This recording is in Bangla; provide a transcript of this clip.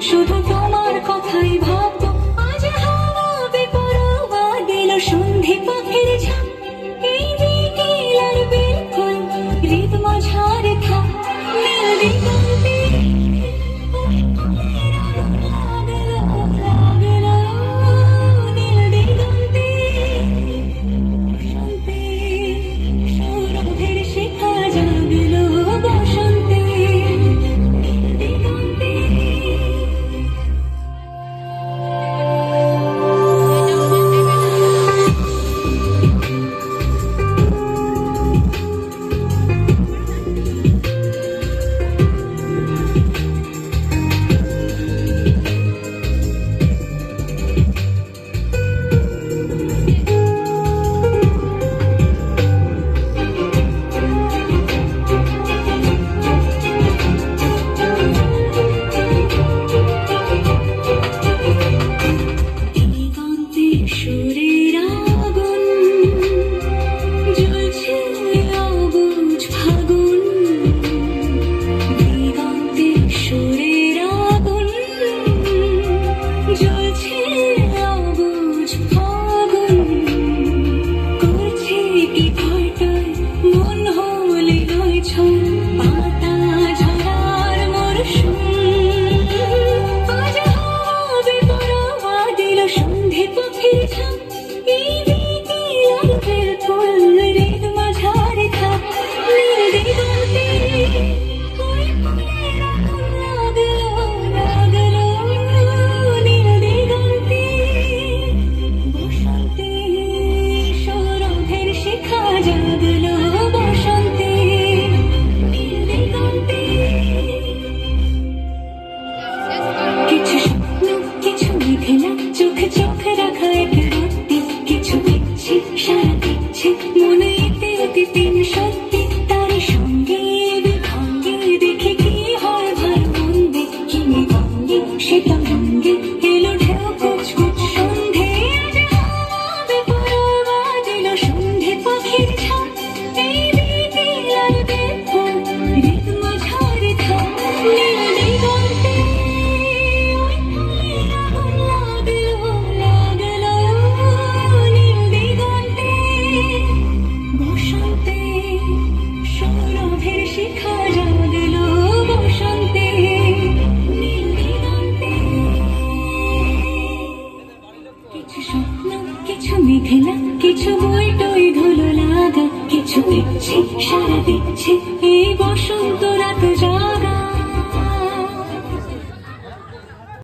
শুধু তোমার কথাই ভাববো আজ হাওয়া বেপরোয়া দিল সন্ধে পাখির ঝাঁক এই বিকেল আর বিলকুল হৃদ মাঝারে থাক নীল দিগন্তে নীল দিগন্তে বসন্তে সৌরভের শিখা জাগলো বসন্তে কিছু বই টই ধুলো লাগা কিছু দেখছি সারা দিচ্ছে এই বসন্ত